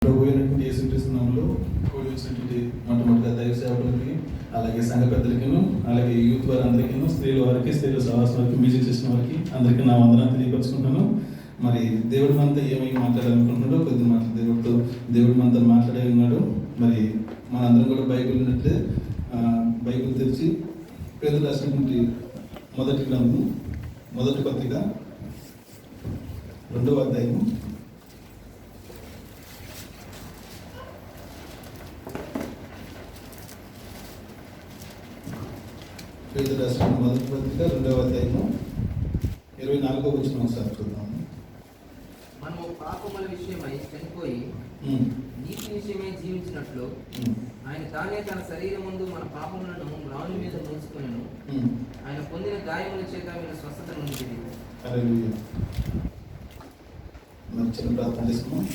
ప్రభు అయినటువంటి యేసుక్రీస్తు నామములో కూడి వచ్చినటువంటి మొట్టమొదటిగా దైవ సేవకులకి, అలాగే సంఘ పెద్దలకి, అలాగే యూత్ వారందరికీ, స్త్రీల వారికి, స్త్రీల సహవాసం వారికి, మ్యూజిక్ చేసిన వారికి అందరికీ నా వందనాలు తెలియపరుచుకుంటాను. మరి దేవుడు మనతో ఏమై మాట్లాడాలనుకుంటున్నాడో కొద్ది మాటలు దేవుడు మనతో మాట్లాడే ఉన్నాడు. మరి మనందరం కూడా బైబిల్ ఉన్నట్లే బైబిల్ తెరిచి పేదలు రాసినటువంటి మొదటి గ్రంథం, మొదటి పత్రిక 2వ అధ్యాయము 2వ అధ్యాయము 24వ వచనం ఒకసారి చూద్దాము. మనము పాపముల విషయమై చనిపోయి నీతి విషయమై జీవించినట్లు ఆయన తానే తన శరీరం ముందు మన పాపములను రాణి మీద మోసుకొనెను. ఆయన పొందిన గాయముల చేత మీరు స్వస్థత నొందిరి. హల్లెలూయా. మరి చిన్న ప్రార్థన చేసుకున్నాం.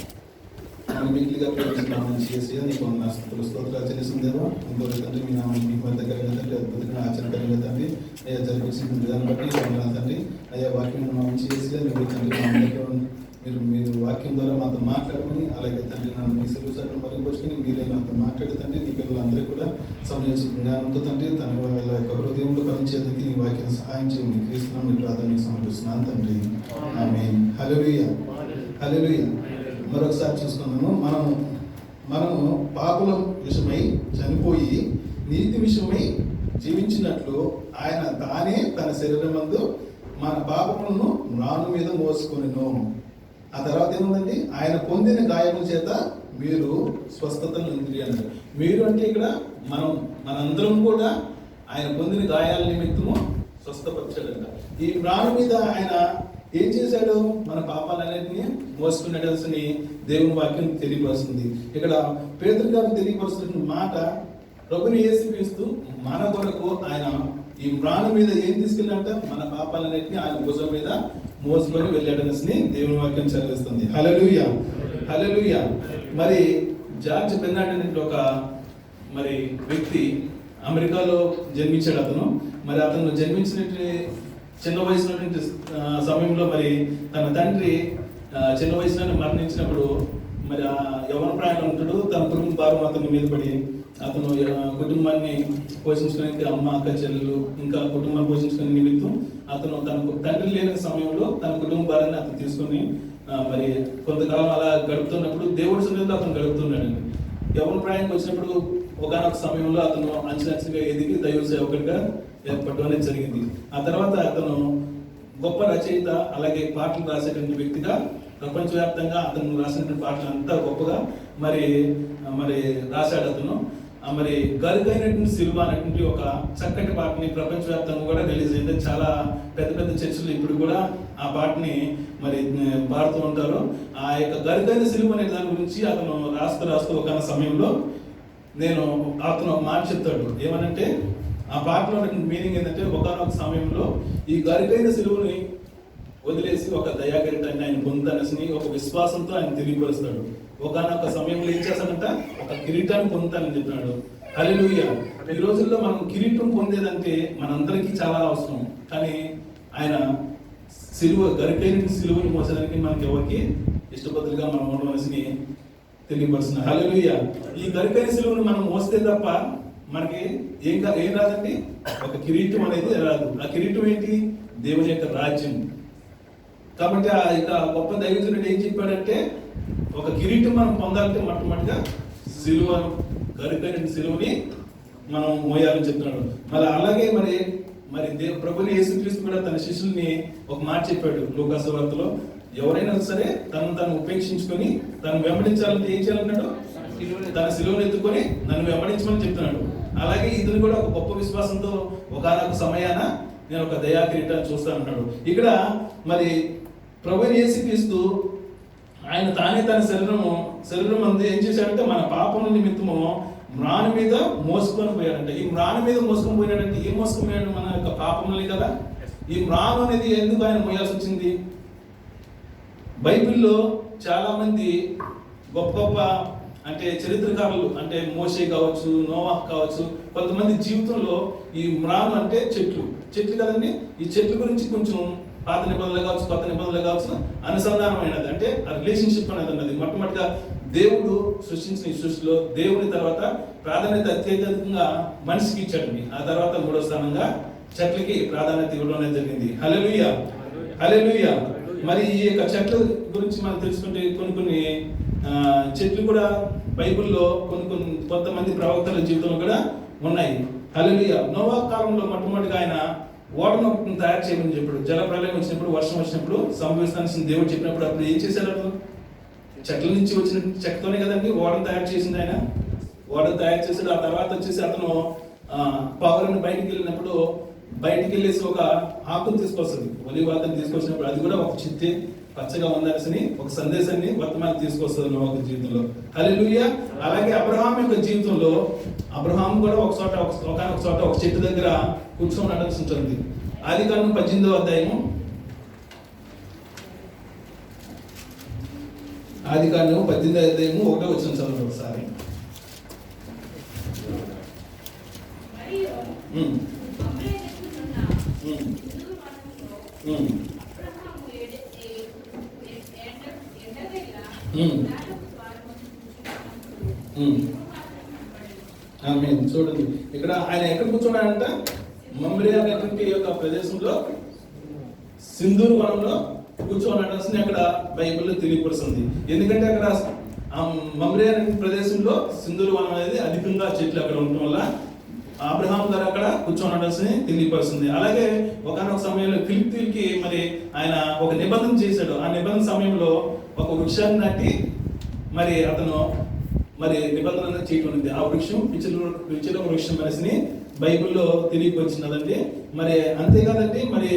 మిగిలిగా ప్రేమిస్తున్నామని చేసి నీకు నా స్తోత్రాలు చెల్లిస్తుందేవా. ఇంకో తండ్రి మీ నామని మీకు దగ్గర తండ్రి అద్భుతంగా ఆచరణకరంగా తండ్రి అయ్యా జరిపించిన విధానం బట్టి తండ్రి అయ్యా వాక్యం మంచి చేసి మీరు తండ్రి మీరు వాక్యం ద్వారా మాతో మాట్లాడమని, అలాగే తండ్రి నన్ను మీ సెలవు చట్టం పరిపోచుకొని మీరే నాతో మాట్లాడి తండ్రి నీ పిల్లలందరికీ కూడా సమయోచిత జ్ఞానంతో తండ్రి తన వాళ్ళ యొక్క హృదయంలో పనిచేందుకు నీ వాక్యం సహాయం చేయమని క్రీస్తున్నాం మీ ప్రార్థనకు సమర్పిస్తున్నాను తండ్రి. ఆమేన్. హల్లెలూయా. హల్లెలూయా. మరొకసారి చూసుకున్నాము. మనము పాపుల విషయమై చనిపోయి నీతి విషయమై జీవించినట్లు ఆయన తానే తన శరీరమందు మన పాపములను రాను మీద మోసుకొనెను. ఆ తర్వాత ఏముందండి, ఆయన పొందిన గాయముల చేత మీరు స్వస్థతను నొందిరి అన్నారు. మీరు అంటే ఇక్కడ మనందరం కూడా ఆయన పొందిన గాయాల నిమిత్తము స్వస్థపరిచాడంట. ఈ రాను మీద ఆయన ఏం చేశాడు? మన పాపాలన్నింటినీ మోసుకునేటని దేవుని వాక్యం తెలియపరుస్తుంది. ఇక్కడ పేతురు గారు తెలియపరుస్తున్న మాట, ప్రభుని యేసుక్రీస్తు మన కొరకు ఆయన ఈ ప్రాణం మీద ఏం తీసుకెళ్ళాట? మన పాపాలన్నింటినీ ఆయన భుజం మీద మోసుకొని వెళ్ళాడని దేవుని వాక్యం చదివిస్తుంది. హల్లెలూయా. హల్లెలూయా. మరి జార్జ్ బెర్నార్డ్ అనే ఒక వ్యక్తి అమెరికాలో జన్మించాడు. అతను జన్మించినటువంటి చిన్న వయసులో సమయంలో తన తండ్రి చిన్న వయసులోనే మరణించినప్పుడు యవన ప్రాయంలో ఉంటాడు. తన కుటుంబ భారం అతని మీద పడి అతను కుటుంబాన్ని పోషించుకోవడానికి అమ్మ, అక్క, చెల్లెలు ఇంకా కుటుంబాన్ని పోషించుకునే నిమిత్తం అతను తన తండ్రి లేని సమయంలో తన కుటుంబ భారాన్ని అతను తీసుకొని కొంతకాలం అలా గడుపుతున్నప్పుడు దేవుడి సన్నిధిలో అతను గడుపుతున్నాడండి. యవన ప్రాయానికి వచ్చినప్పుడు ఒకనొక సమయంలో అతను అంచెలంచెలుగా ఎదిగి దైవ సేవకుడిగా ఏర్పడడం అనేది జరిగింది. ఆ తర్వాత అతను గొప్ప రచయిత, అలాగే పాటలు రాసేటువంటి వ్యక్తిగా ప్రపంచవ్యాప్తంగా అతను రాసినటువంటి పాటలు అంతా గొప్పగా రాశాడు. అతను గరుగైనటువంటి సిలువ అనేటువంటి ఒక చక్కటి పాటని ప్రపంచవ్యాప్తంగా కూడా రిలీజ్ అయింది. చాలా పెద్ద పెద్ద చర్చలు ఇప్పుడు కూడా ఆ పాటని పాడుతూ ఉంటారు. ఆ యొక్క గరుగైన సిలువ అనే దాని గురించి అతను రాస్తూ ఒక సమయంలో అతను ఒక మాట చెప్తాడు. ఏమనంటే, ఆ పాటలో మీనింగ్ ఏంటంటే, ఒకనొక సమయంలో ఈ గరుగైన సిలువని వదిలేసి ఒక దయాకిరీటాన్ని ఆయన పొందుతానని ఒక విశ్వాసంతో ఆయన తెలియపరుస్తాడు. ఒకనొక సమయంలో ఏం చేస్తాడంట? ఒక కిరీటాన్ని పొందుతానని చెప్పినాడు. హల్లెలూయా. ఈ రోజుల్లో మనం కిరీటం పొందేదంటే మనందరికీ చాలా అవసరం. కానీ ఆయన గరుగైన సిలువని మోసడానికి మనకి ఎవరికి ఇష్టపద్ధతిగా మనం ఉండవలసి తెలియపరుస్తున్నాడు. హల్లెలూయా. ఈ గరుగైన సిలువని మనం మోస్తే తప్ప మనకి ఏం రాదండి? ఒక కిరీటం అనేది రాదు. ఆ కిరీటం ఏంటి? దేవుని యొక్క రాజ్యం. కాబట్టి ఆ గొప్ప దైవజనుడు ఏం చెప్పాడంటే, ఒక కిరీటం మనం పొందాలంటే మొట్టమొదటిగా సిలువ, గరుగైన సిలువని మనం మోయాలని చెప్తున్నాడు. అలాగే ప్రభుని యేసుక్రీస్తు కూడా తన శిష్యుల్ని ఒక మాట చెప్పాడు లూకాసు వార్తలో. ఎవరైనా సరే తను ఉపేక్షించుకొని తను వెంబడించాలంటే ఏం చేయాలన్నాడు? తన సిలువను ఎత్తుకొని నన్ను వెంబడించమని చెప్తున్నాడు. అలాగే ఇతను కూడా ఒక గొప్ప విశ్వాసంతో ఒకనొక సమయాన నేను ఒక దయా కిరీటాన్ని చూస్తానన్నాడు. ఇక్కడ ప్రభుని యేసుక్రీస్తు ఆయన తానే తన శరీరం అంతా ఏం చేశాడంటే, మన పాపముల నిమిత్తము మ్రాను మీద మోసుకొని పోయాడంట. ఈ మ్రాను మీద మోసుకొని పోయాడంటే ఏం మోసుకొని పోయాడు? మన యొక్క పాపములని కదా. ఈ మ్రాను అనేది ఎందుకు ఆయన మోయాల్సి వచ్చింది? బైబిల్లో చాలా మంది గొప్ప చరిత్రకారులు, మోషే కావచ్చు, నోవాహ్ కావచ్చు, కొంతమంది జీవితంలో ఈ మ్రాను అంటే చెట్లు కదండి. ఈ చెట్ల గురించి కొంచెం పాత నిబంధనలు కావచ్చు, కొత్త నిబంధనలు కావచ్చు అనుసంధానమైనది. అంటే ఆ రిలేషన్షిప్ అనేది ఉన్నది. మొట్టమొదటిగా దేవుడు సృష్టించిన ఈ సృష్టిలో దేవుని తర్వాత ప్రాధాన్యత అత్యధికంగా మనిషికి ఇచ్చాడండి. ఆ తర్వాత 3వ స్థానంగా చెట్లకి ప్రాధాన్యత ఇవ్వడం అనేది జరిగింది. హల్లెలూయా, హల్లెలూయా. మరి ఈ యొక్క చెట్ల గురించి మనం తెలుసుకుంటే కొన్ని చెట్లు కూడా బైబిల్లో కొంతమంది ప్రవక్తల జీవితంలో కూడా ఉన్నాయి. హల్లెలూయా. నోవా కాలంలో మొట్టమొదటిగా ఆయన ఓడను తయారు చేయమని చెప్పాడు. జల ప్రళయం వచ్చినప్పుడు, వర్షం వచ్చినప్పుడు సంభవిస్తాల్సిన దేవుడు చెప్పినప్పుడు అప్పుడు ఏం చేశారు? చెట్ల నుంచి వచ్చిన చెక్కతోనే కదండి ఓడను తయారు చేసింది ఆయన. ఓడను తయారు చేసాడు. ఆ తర్వాత వచ్చేసి అతను పవర్ని బయటికి వెళ్ళినప్పుడు బయటికి వెళ్ళేసి ఒక ఆకును తీసుకొస్తుంది. ఒలివాతను తీసుకొచ్చినప్పుడు అది కూడా ఒక చిత్తే పచ్చగా ఉండాల్సిన ఒక సందేశాన్ని వర్తమానం తీసుకొస్తుంది నోవా జీవితంలో. హల్లెలూయా. అలాగే అబ్రహాం యొక్క జీవితంలో అబ్రహాం కూడా ఒక చోట ఒక చెట్టు దగ్గర కూర్చొని నడాల్సి ఉంటుంది. ఆదికాండం 18వ అధ్యాయము, ఆదికాండం 18వ అధ్యాయము 1వ వచనం చదవండి ఒకసారి. చూడండి ఇక్కడ ఆయన ఎక్కడ కూర్చున్నాడంట? మమ్రే అనేటువంటి యొక్క ప్రదేశంలో సింధూరు వనంలో కూర్చోన్నాడు అక్కడ బైబిల్లో తెలియపరుస్తుంది. ఎందుకంటే అక్కడ మమ్రే అనే ప్రదేశంలో సింధూరు వనం అనేది అధికంగా చెట్లు అక్కడ ఉండటం వల్ల అబ్రహాం గారు అక్కడ కూర్చోనాల్సి తెలియపరుస్తుంది. అలాగే ఒకనొక సమయంలో ఫిలిప్పీకి మరి ఆయన ఒక నిబంధన చేశాడు. ఆ నిబంధన సమయంలో ఒక వృక్షాన్ని నాటి మరి అతను మరి నిబంధన చేయటం ఉంది. ఆ వృక్షం పిచ్చిల వృక్షం అనేసి బైబిల్లో తెలియపరిచినదండి. మరి అంతేకాదండి, మరి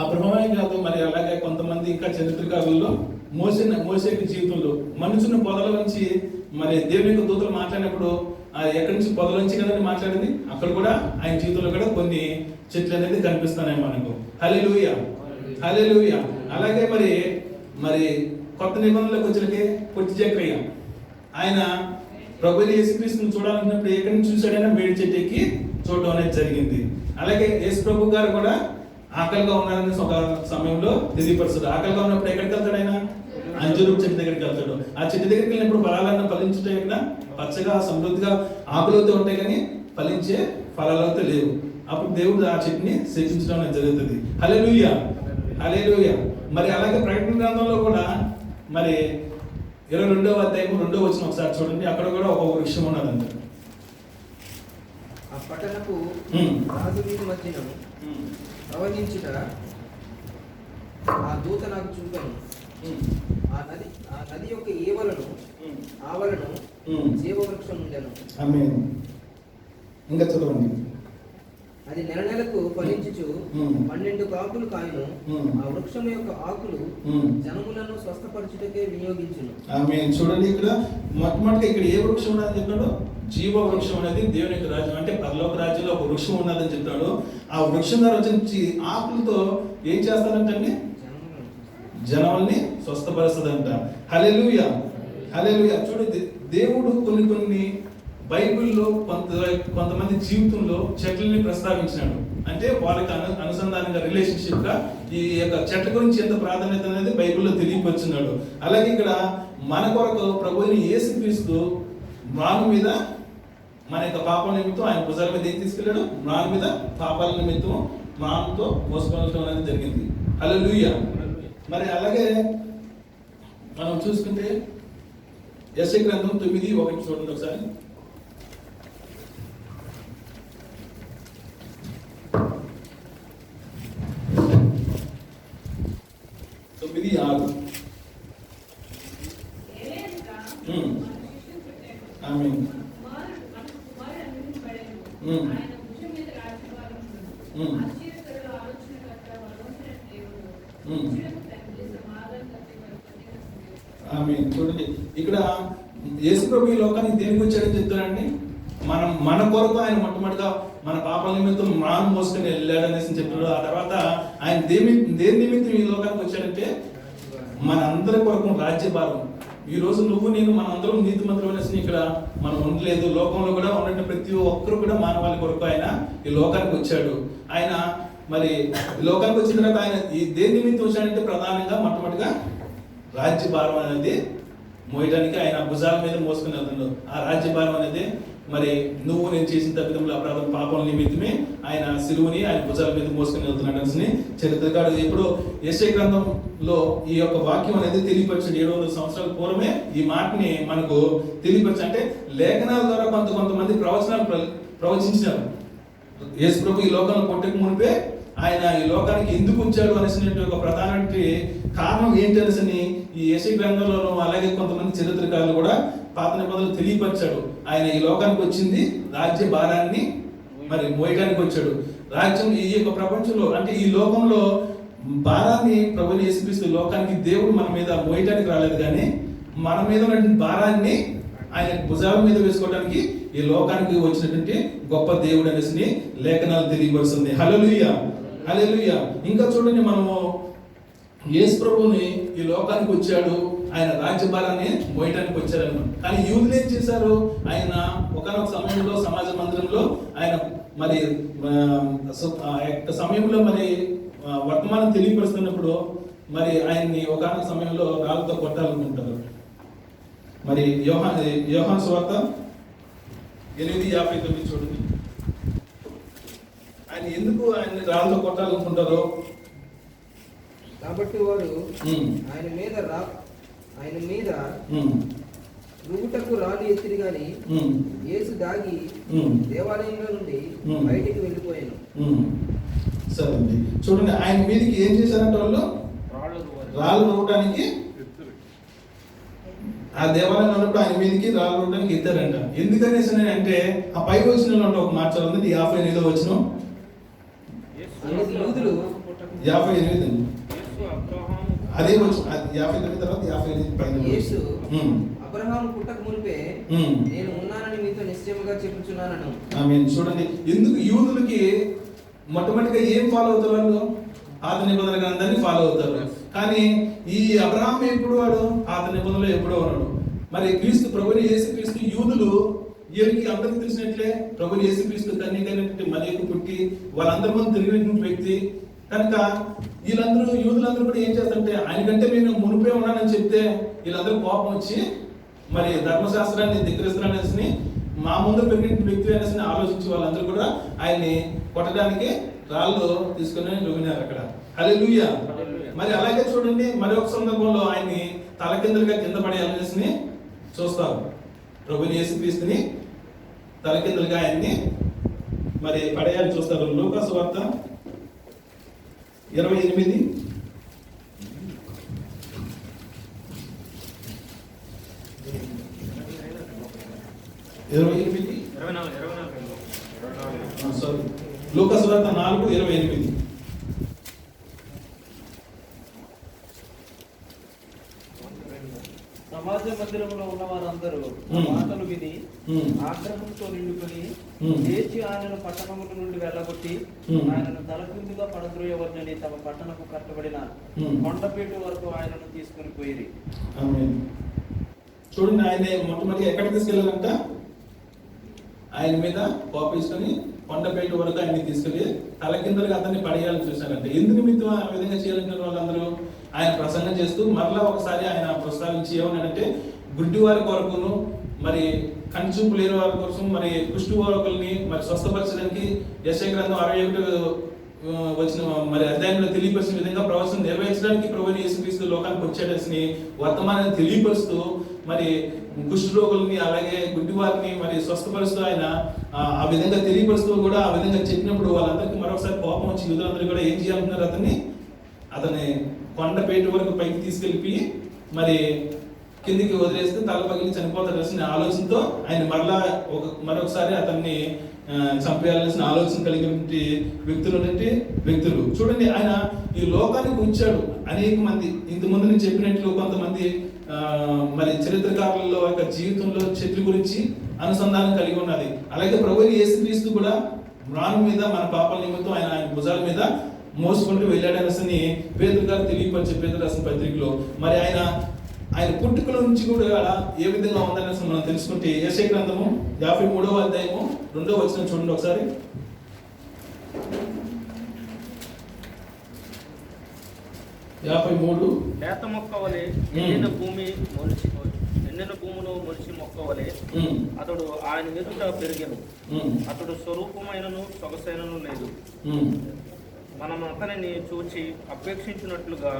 అబ్రహామే కాదు, మరి అలాగే కొంతమంది ఇంకా చరిత్రకారుల్లో మోసే జీవితంలో మనుషుని పొదల నుంచి మరి దేవుని యొక్క దూతలు మాట్లాడినప్పుడు ఎక్కడి నుంచి పొదల నుంచి కదండి మాట్లాడింది. అక్కడ కూడా ఆయన జీవితంలో కూడా కొన్ని చెట్లు అనేది కనిపిస్తున్నాయి మనకు. హల్లెలూయా, హల్లెలూయా. అలాగే మరి కొత్త నిబంధనలకు వచ్చేసరికి పొట్టి జకరియా ఆయన ప్రభు యేసుక్రీస్తుని చూడాలనుకున్నప్పుడు ఎక్కడి నుంచి చూశాడైనా వేడి చెట్టు ఎక్కి చూడడం అనేది జరిగింది. అలాగే యేసు ప్రభు గారు కూడా ఆకలిగా ఉన్నారని ఒక సమయంలో తెలియపరుస్తాడు. ఆకలిగా ఉన్నప్పుడు ఎక్కడికి వెళ్తాడు? ఆయన అంజూరు చెట్టు దగ్గరికి వెళ్తాడు. ఆ చెట్టు దగ్గరికి వెళ్ళినప్పుడు ఫలాలన్నా ఫలించుంటాయి, ఇక్కడ పచ్చగా సమృద్ధిగా ఆకులతో ఉంటాయి కానీ ఫలించే ఫలాలతో లేవు. అప్పుడు దేవుడు ఆ చెట్టుని శిక్షించడం అనేది జరుగుతుంది. హల్లెలూయా, హల్లెలూయా. మరి అలాగే ప్రకటన గ్రంథంలో కూడా మరి 22వ అధ్యాయం 2వ వచనం ఒకసారి చూడండి. అక్కడ కూడా ఒక వృక్షం ఉన్నదంట. ఆ పట్టణపు రాజు వీధి మధ్యన ప్రవహించుట ఆ దూత నాకు చూపాను. ఆ నది యొక్క ఏవలను ఆవలను జీవవృక్షం ఉండెను. ఆమేన్. ఇంకా చదవండి. అది నెలకు ఫలించుచు 12 కాకులు కాయను. ఆ వృక్షం యొక్క ఆకులు జనములను స్వస్థపరచుటకే వినియోగించును. ఆమేన్. చూడండి ఇక్కడ మొట్టమొదటిగా ఇక్కడ ఏ వృక్షం ఉన్నదని చెప్పాడు? జీవ వృక్షం అనేది దేవుని యొక్క రాజ్యం, అంటే పరలోక రాజ్యంలో ఒక వృక్షం ఉన్నదని చెప్తాడు. ఆ వృక్షం ద్వారా వచ్చి ఆకులతో ఏం చేస్తారంటే జనముల్ని స్వస్థపరుస్తుందంట. హల్లెలూయా, హల్లెలూయా. చూడండి దేవుడు కొన్ని బైబిల్లో కొంతమంది జీవితంలో చెట్లని ప్రస్తావించినాడు. అంటే వాళ్ళకి అనుసంధానంగా రిలేషన్షిప్ గా ఈ యొక్క చెట్ల గురించి ఎంత ప్రాధాన్యత అనేది బైబిల్లో తెలియపరుచున్నాడు. అలాగే ఇక్కడ మన కొరకు ప్రభువుని యేసుక్రీస్తు మ్రాను మీద మన యొక్క పాపాల నిమిత్తం ఆయన భుజాల మీద ఏం తీసుకెళ్ళాడు? మ్రాను మీద పాపాల నిమిత్తం మ్రానుతో మోసుకొనడం అనేది జరిగింది. హల్లెలూయా. మరి అలాగే మనం చూసుకుంటే యెషయా గ్రంథం 9:1 చూడండి ఒకసారి. 9:6. ఆమేన్. ఆమేన్. చూడండి ఇక్కడ యేసు ప్రభు ఈ లోకానికి దేనికి వచ్చాడని చెప్తారండి? మన కొరకు ఆయన మొట్టమొదటిగా మన పాపాల నిమిత్తం మ్రాను మోసుకొని వెళ్ళాడు అనేసి చెప్తున్నాడు. ఆ తర్వాత ఆయన దేని నిమిత్తం ఈ లోకానికి వచ్చాడంటే మన అందరి కొరకు రాజ్యభారం. ఈ రోజు నువ్వు నేను మన అందరం నీతిమంతులు అనేసి ఇక్కడ మనం ఉండలేదు. లోకంలో కూడా ఉన్నట్టు ప్రతి ఒక్కరు కూడా మానవాళి కొరకు ఆయన ఈ లోకానికి వచ్చాడు. ఆయన మరి లోకానికి వచ్చిన తర్వాత ఆయన ఈ దేని నిమిత్తం వచ్చాడంటే ప్రధానంగా మొట్టమొదటిగా రాజ్యభారం అనేది మోయడానికి ఆయన భుజాల మీద మోసుకుని వెళ్తున్నాడు. ఆ రాజ్యభారం అనేది మరి నువ్వు నేను చేసిన తప్పిదములు అపరాధం పాపం నిమిత్తమే ఆయన సిలువని ఆయన భుజాల మీద మోసుకుని వెళ్తున్నాడు అని చరిత్రకారుడు ఎప్పుడో యెషయా గ్రంథంలో ఈ యొక్క వాక్యం అనేది తెలియపరిచాడు. 700 సంవత్సరాల పూర్వమే ఈ మాటని మనకు తెలియపరిచి, అంటే లేఖనాల ద్వారా కొంతమంది ప్రవచనాలు ప్రవచించినారు. యేసు ప్రభు ఈ లోకంలో పుట్టక మునిపే ఆయన ఈ లోకానికి ఎందుకు ఉంచాడు అనేసి ఒక ప్రధానమైన కారణం ఏంటి అనేసి ఈ యెషయా గ్రంథంలోనూ అలాగే కొంతమంది చరిత్రకారులు కూడా పాత నిబంధనలు తెలియపరిచాడు. ఆయన ఈ లోకానికి వచ్చింది రాజ్య భారాన్ని మరి మోయడానికి వచ్చాడు. రాజ్యం ఈ యొక్క ప్రపంచంలో అంటే ఈ లోకంలో భారాన్ని ప్రభువుని యేసుక్రీస్తు లోకానికి దేవుడు మన మీద మోయడానికి రాలేదు, కానీ మన మీద ఉన్నటువంటి భారాన్ని ఆయన భుజాల మీద వేసుకోవడానికి ఈ లోకానికి వచ్చినటువంటి గొప్ప దేవుడు అనేసి లేఖనాలు తెలియపరుస్తుంది. హల్లెలూయా, హల్లెలూయా. ఇంకా చూడండి, మనము యేసు ప్రభువుని ఈ లోకానికి వచ్చాడు, ఆయన రాజ్యభారాన్ని మోయటానికి వచ్చారన్నమాట. కానీ యూదులు ఏం చేశారు? ఆయన ఒకనొక సమయంలో సమాజ మందిరంలో ఆయన మరి సమయంలో మరి వర్తమానం తెలియపరుస్తున్నప్పుడు మరి ఆయన్ని ఒకనొక సమయంలో రాళ్ళతో కొట్టాలనుకుంటారు. మరి యోహాను సువార్త 8:59 చూడండి. ఆయన ఎందుకు ఆయన్ని రాళ్ళతో కొట్టాలనుకుంటారో. కాబట్టి వారు ఆయన మీద రుగుటకు రాళ్ళు ఎత్తిరి గాని యేసు దాగి దేవాలయంలో నుండి బయటికి వెళ్ళిపోయాను. సరే అండి, చూడండి, ఆయన మీదకి ఏం చేశారంటే వాళ్ళు రాళ్ళు రువ్వడానికి, ఆ దేవాలయం ఉన్నప్పుడు ఆయన మీదకి రాళ్ళు రువ్వడానికి ఎత్తారంట. ఎందుకనేసి అంటే ఆ పై వచ్చిన ఒక మాట చదువుతుంది, 58వ వచనం. 58 అదే వచ్చి 59 తర్వాత 58 పైన. యేసు అబ్రహాము పుట్టక మునిపే నేను ఉన్నానని మీతో నిశ్చయముగా చెప్పుచున్నాను. ఆమేన్. చూడండి, ఎందుకు యూదులకి మొట్టమొదటిగా ఏం ఫాలో అవుతారు? వాళ్ళు పాత నిబంధన గ్రంథాన్ని ఫాలో అవుతారు. కానీ ఈ అబ్రహాం ఎప్పుడు వాడు పాత నిబంధనలో ఎప్పుడో ఉన్నాడు. మరి క్రీస్తు ప్రభుని యేసుక్రీస్తు యూదులు వీళ్ళకి అందరికీ తెలిసినట్లే ప్రభుని యేసుక్రీస్తు కన్యకైనటువంటి మరియకు పుట్టి వాళ్ళందరి ముందు తిరిగినటువంటి వ్యక్తి కనుక వీళ్ళందరూ యూదులందరూ కూడా ఏం చేస్తారంటే ఆయనకంటే నేను మునిపే ఉన్నానని చెప్తే వీళ్ళందరూ కోపం వచ్చి మరి ధర్మశాస్త్రాన్ని ధిక్కరిస్తున్నానని మా ముందు పెరిగిన వ్యక్తి అనేసి ఆలోచించి వాళ్ళందరూ కూడా ఆయన్ని కొట్టడానికి రాళ్ళు తీసుకుని రువినారు అక్కడ. హల్లెలూయా. మరి అలాగే చూడండి, మరి ఒక సందర్భంలో ఆయన్ని తలకిందులుగా కింద పడేయాలనేసి చూస్తారు. ప్రభుని యేసుక్రీస్తుని తలకిందులుగా ఆయన్ని మరి పడేయాలని చూస్తారు. లూకా సువార్త 28 సారీ, లూకా సువార్త 4:28. సమాజ మందిరంలో ఉన్న వారందరూ మాటలు విని ఆగ్రహంతో నిండుకొని లేచి ఆయనను పట్టణముల నుండి వెళ్ళగొట్టి ఆయనను తలకిందుగా పడద్రోయవద్దని తమ పట్టణకు కట్టబడిన కొండపేట వరకు ఆయనను తీసుకుని పోయిరి. చూడండి, ఆయన మొట్టమొదటి ఎక్కడ తీసుకెళ్ళారంట? ఆయన మీద కోపించుకొని కొండపేట వరకు ఆయన్ని తీసుకెళ్ళి తలకిందులుగా అతన్ని పడేయాలని చూశారంట. ఎందుకు నిమిత్తం ఆ విధంగా చేయాలనుకున్న వాళ్ళందరూ ఆయన ప్రసంగం చేస్తూ మరలా ఒకసారి ఆయన ప్రస్తావించి ఏమన్నాడంటే, గుడ్డి వారి కొరకును మరి కంచూపు లేని వారి కోసం మరి కుష్టి వారిని మరి స్వస్థపరచడానికి యెషయా గ్రంథం 61 వచ్చిన మరి అధ్యాయంలో తెలియపరిచిన విధంగా ప్రవచనం నెరవేర్చడానికి ప్రభువుని యేసుక్రీస్తు లోకానికి వచ్చాడని వర్తమానాన్ని తెలియపరుస్తూ మరి కుష్టి రోగుల్ని అలాగే గుడ్డి వారిని మరి స్వస్థపరుస్తూ ఆయన ఆ విధంగా తెలియపరుస్తూ కూడా ఆ విధంగా చెప్పినప్పుడు వాళ్ళందరికీ మరొకసారి కోపం వచ్చి యూదులందరూ కూడా ఏం చేయాలనుకున్నారు? అతన్ని కొండపేట వరకు పైకి తీసుకెళ్ళి మరి కిందికి వదిలేస్తే తల పగిలి చనిపోతాడు అనే ఆలోచనతో ఆయన మరొకసారి అతన్ని చంపేయాల్సిన ఆలోచన కలిగినటువంటి వ్యక్తులు చూడండి. ఆయన ఈ లోకానికి ఉంచాడు. అనేక మంది ఇంతకుముందు నేను చెప్పినట్లు కొంతమంది మరి చరిత్రకారులలో యొక్క జీవితంలో చెట్ల గురించి అనుసంధానం కలిగి ఉన్నది. అలాగే ప్రభువు యేసుక్రీస్తు కూడా రాను మీద మన పాపాల నిమిత్తం ఆయన భుజాల మీద మోసుకుంటూ వెళ్ళాడనేసి పేతురు గారు తెలియపరిచే పేతురు రాసిన పత్రికలో మరి ఆయన పుట్టుకల నుంచి కూడా ఏ విధంగా ఉందనేసి మనం తెలుసుకుంటే యెషయా గ్రంథము 53వ అధ్యాయము 2వ వచనం చూడండి ఒకసారి. 53 లేత మొక్క వలె ఎండిన భూమి ఎండిన భూమిలో మొలిచి మొక్కవలే అతడు ఆయన ఎదుట పెరిగెను. అతడు స్వరూపమైనను సొగసైనను లేదు. మనం అతనిని చూచి అపేక్షించినట్లుగా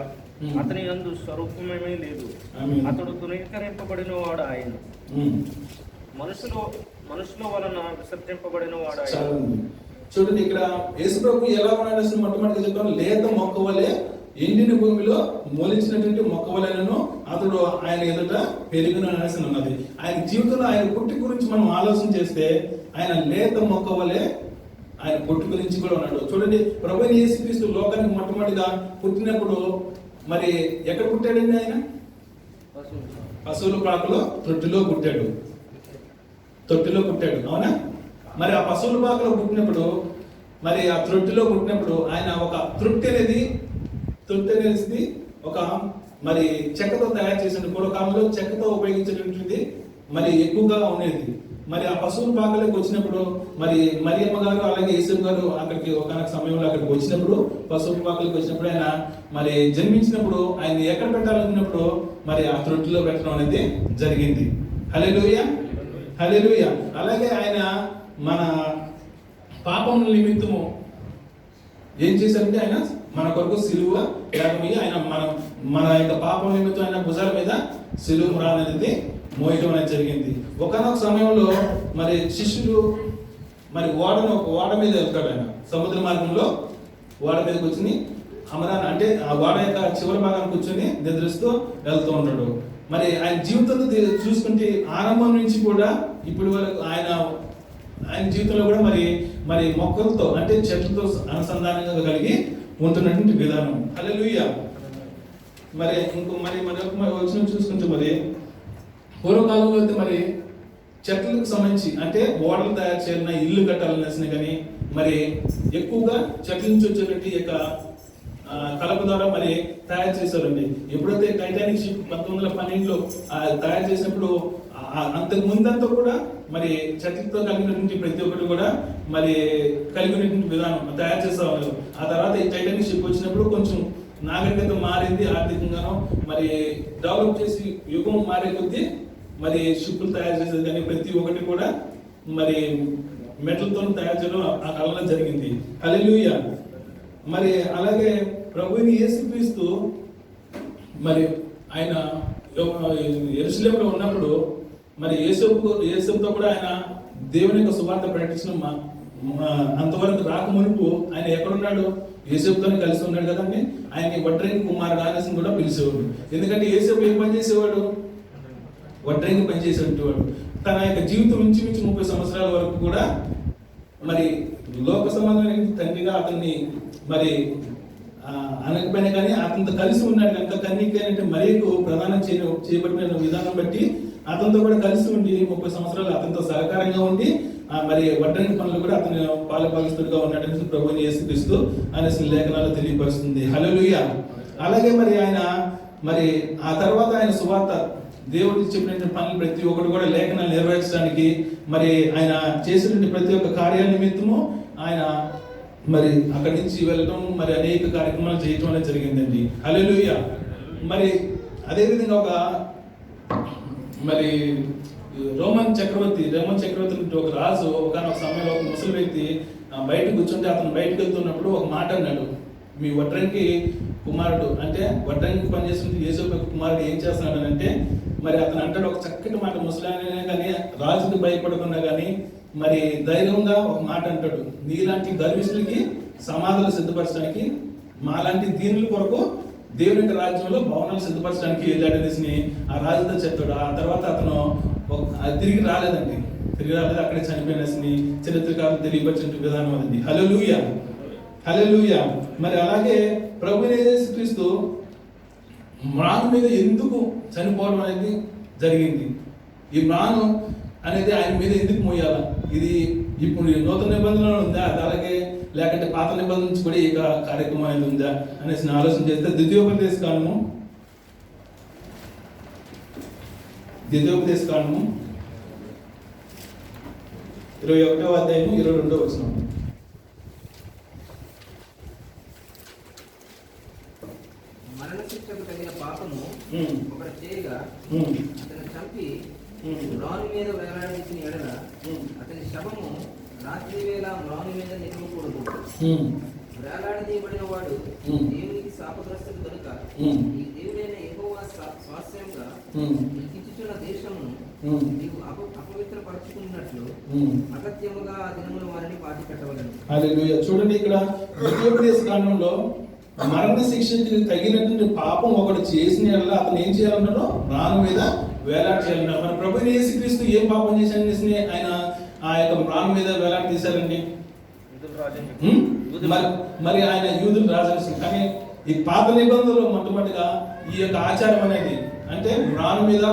అతని యందు స్వరూపమేమీ లేదు. అతడు తృణీకరింపబడిన వాడు ఆయన, మనుషుల వలన విసర్జింపబడిన వాడు ఆయన. చూడండి, ఇక్కడ యేసుప్రభు ఎలా ఉన్నాడు అసలు మొట్టమొదటిగా చెప్పాను. లేత మొక్క వలె ఎండిన భూమిలో మొలిచినటువంటి మొక్క వలెనను అతడు ఆయన ఎదుట పెరుగును అనేసి ఉన్నది. ఆయన జీవితంలో ఆయన పుట్టి గురించి మనం ఆలోచన చేస్తే ఆయన లేత మొక్క వలె ఆయన పుట్టి గురించి కూడా ఉన్నాడు. చూడండి, ప్రభువైన యేసుక్రీస్తు లోకానికి మొట్టమొదటిగా పుట్టినప్పుడు మరి ఎక్కడ పుట్టాడండి? ఆయన పశువుల పాకలో తొట్టిలో పుట్టాడు. అవునా? మరి ఆ పశువుల పాకలో పుట్టినప్పుడు, మరి ఆ తొట్టిలో పుట్టినప్పుడు ఆయన ఒక తొట్టి అనేది ఒక మరి చెక్కతో తయారు చేసింది. పూర్వకాలంలో చెక్కతో ఉపయోగించేటువంటిది మరి ఎక్కువగా ఉండేది. మరి ఆ పశువుల పాకలోకి వచ్చినప్పుడు మరి మరియమ్మ గారు అలాగే యేసు గారు అక్కడికి ఒకనొక సమయంలో అక్కడికి వచ్చినప్పుడు, పశువుల పాకలోకి వచ్చినప్పుడు ఆయన మరి జన్మించినప్పుడు ఆయన ఎక్కడ పెట్టాలనుకున్నప్పుడు మరి ఆ తొట్టిలో పెట్టడం అనేది జరిగింది. హల్లెలూయా, హల్లెలూయా. అలాగే ఆయన మన పాపముల నిమిత్తము ఏం చేశారంటే ఆయన మన కొరకు సిలువ యాగమయ్యి ఆయన మన యొక్క పాపం నిమిత్తం ఆయన భుజాల మీద సిలువ అనేది మోయటం అనేది జరిగింది. ఒకనొక సమయంలో మరి శిష్యులు మరి ఓడ మీద వెళ్తాడు. ఆయన సముద్ర మార్గంలో ఓడ మీద కూర్చుని అమరాన్ అంటే ఆ ఓడ యొక్క చివరి భాగాన్ని కూర్చొని నిద్రిస్తూ వెళ్తూ ఉంటాడు. మరి ఆయన జీవితంలో చూసుకుంటే ఆరంభం నుంచి కూడా ఇప్పటి వరకు ఆయన జీవితంలో కూడా మరి మొక్కలతో అంటే చెట్లతో అనుసంధానంగా కలిగి ఉంటున్నటువంటి విధానం. హల్లెలూయా. మరి వచ్చిన చూసుకుంటే మరి పూర్వకాలంలో అయితే మరి చెట్లకు సంబంధించి అంటే ఓడలు తయారు చేయాలన్నా, ఇల్లు కట్టాలనేసిన కానీ మరి ఎక్కువగా చెట్ల నుంచి వచ్చేటువంటి యొక్క కలప ద్వారా మరి తయారు చేశారండి. ఎప్పుడైతే టైటానిక్ షిప్ 1912లో తయారు చేసినప్పుడు అంతకు ముందంతా కూడా మరి చెట్లతో కలిగినటువంటి ప్రతి ఒక్కటి కూడా మరి కలిగినటువంటి విధానం తయారు చేస్తా ఉన్నారు. ఆ తర్వాత ఈ టైటానిక్ షిప్ వచ్చినప్పుడు కొంచెం నాగరికత మారింది, ఆర్థికంగానో మరి డెవలప్ చేసి యుగం మారే కొద్దీ మరి షిప్పులు తయారు చేసేది కానీ ప్రతి ఒక్కటి కూడా మరి మెటల్తో తయారు చేయడం ఆ కాలంలో జరిగింది. హల్లెలూయా. మరి అలాగే ప్రభువుని యేసుక్రీస్తు మరి ఆయన యెరూషలేములో ఉన్నప్పుడు మరి యేసుతో కూడా ఆయన దేవుని యొక్క సువార్త ప్రకటించడం అంతవరకు రాక మునుపు ఆయన ఎక్కడున్నాడు? యేసుతోనే కలిసి ఉన్నాడు కదండి. ఆయన్ని వడ్రంగి కుమారుడు అనేసి కూడా పిలిచేవాడు. ఎందుకంటే యేసు ఏం పని చేసేవాడు? వడ్రంగి పని చేసేవాడు. తన యొక్క జీవితం ఇంచుమించు 30 సంవత్సరాల వరకు కూడా మరి లోక సంబంధమైన తండ్రిగా అతన్ని మరి అనకపోయినా కానీ అతనితో కలిసి ఉన్నాడు కనుక కన్యకైనటువంటి మరియకు ప్రదానం చేయబడిన విధానం బట్టి అతనితో కూడా కలిసి ఉండి 30 సంవత్సరాలు అతనితో సహకారంగా ఉండి మరి వడ్రంగి పనులు కూడా అతను పాలుభాగస్తుడిగా ఉన్నాడని ప్రభువుని యేసుక్రీస్తు అనేసి లేఖనాలు తెలియపరుస్తుంది. హల్లెలూయా. అలాగే మరి ఆయన మరి ఆ తర్వాత ఆయన సువార్త దేవుడు చెప్పినటువంటి పనులు ప్రతి ఒక్కటి కూడా లేఖనాలు నెరవేర్చడానికి మరి ఆయన చేసినటువంటి ప్రతి ఒక్క కార్యాల నిమిత్తము ఆయన మరి అక్కడి నుంచి వెళ్ళటం మరి అనేక కార్యక్రమాలు చేయటం అనేది జరిగిందండి. హల్లెలూయా. మరి అదేవిధంగా ఒక మరి రోమన్ చక్రవర్తి ఒక రాజు ఒకనొక సమయంలో ఒక ముసలి వ్యక్తి బయట కూర్చుంటే అతను బయటకు వెళ్తున్నప్పుడు ఒక మాట అన్నాడు, మీ వడ్రంగి కుమారుడు అంటే వడ్రంగి పనిచేస్తుంటే యేసు కుమారుడు ఏం చేస్తున్నాడు అంటే మరి అతను అంటాడు ఒక చక్కటి మాట, ముసలాయనే కానీ రాజుకి భయపడకుండా కానీ మరి ధైర్యంగా ఒక మాట అంటాడు, నీలాంటి గర్విష్ఠులకి సమాధులు సిద్ధపరచడానికి మాలాంటి దీనుల కొరకు దేవుని యొక్క రాజ్యంలో భవనాలు సిద్ధపరచడానికి వెళ్ళాడనేసి ఆ రాజుతో చెప్తాడు. ఆ తర్వాత అతను తిరిగి రాలేదు, అక్కడే చనిపోయినసి చరిత్రకారులు తెలియపరిచిన విధానం అది. హల్లెలూయా, హల్లెలూయా. మరి అలాగే ప్రభువైన యేసుక్రీస్తు మ్రాను మీద ఎందుకు చనిపోవడం అనేది జరిగింది? ఈ మ్రాను అనేది ఆయన మీద ఎందుకు మోయాల? ఇది ఇప్పుడు నూతన నిబంధనలో ఉందా, అది అలాగే లేకంటే పాత నిబంధన నుంచి కూడా ఈ కార్యక్రమం అనేది ఉందా అనేసి ఆలోచన చేస్తే ద్వితీయోపదేశ కాండము 21వ అధ్యాయము 22వ వచనం. మరణ శిక్షకు తగిన పాపము ఒకడు చేయగా అతను చంపి చంపి మ్రాను మీద వేలాడించిన ఎడల అతని శవము రాత్రి వేళ మ్రాను మీద నిలవకూడదు. వేలాడదీయబడిన వాడు దేవునికి శాపగ్రస్తుడు కనుక ఈ దేవుడైన యెహోవా స్వాస్థ్యంగా ఇచ్చుచున్న దేశమును నీవు అపవిత్రపరచుకున్నట్లు అగత్యముగా ఆ దినమున వారిని పాతి పెట్టవలెను. హల్లెలూయా. చూడండి, ఇక్కడ ద్వితీయోపదేశ కాండంలో మరణ శిక్షకి తగినటువంటి పాపం ఒకటి చేసిన యెడల అతను ఏం చేయాలన్నాడో మ్రాను మీద వేలాడి చేయాలన్నాడు. మన ప్రభువైన యేసుక్రీస్తు ఏం పాపం చేశాడని ఆయన ఆ యొక్క మ్రాను మీద వేలాడి తీశారండి? మరి ఆయన యూదులు రాజాల్సి. కానీ ఈ పాత నిబంధనలో మొట్టమొదటిగా ఈ యొక్క ఆచారం అనేది అంటే మ్రాను మీద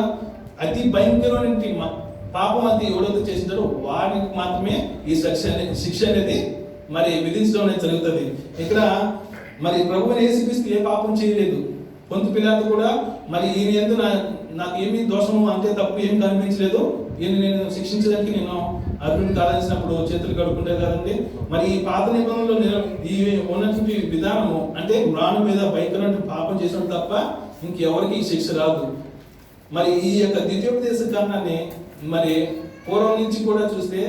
అతి భయంకరమైన పాపం అది ఎవరైతే చేసింటారో వారికి మాత్రమే ఈ శిక్ష అనేది మరి విధించడం అనేది జరుగుతుంది. ఇక్కడ మరి ప్రభువుని యేసుక్రీస్తు ఏ పాపం చేయలేదు. పొంతు పిలాతు కూడా మరి ఈయన యందు నాకు ఏమీ దోషము అంటే తప్పు ఏమి కనిపించలేదు, ఈయన నేను శిక్షించడానికి నేను అర్జునుడు కాదాల్సినప్పుడు చేతులు కడుక్కుంటే కదండి. మరి ఈ పాత నిబంధనలో ఈ ఉన్నటువంటి విధానము అంటే మ్రాను మీద భయంకరమైన పాపం చేసిన తప్ప ఇంకెవరికి ఈ శిక్ష రాదు. మరి ఈ యొక్క ద్వితీయోపదేశ కారణాన్ని మరి పూర్వం నుంచి కూడా చూస్తే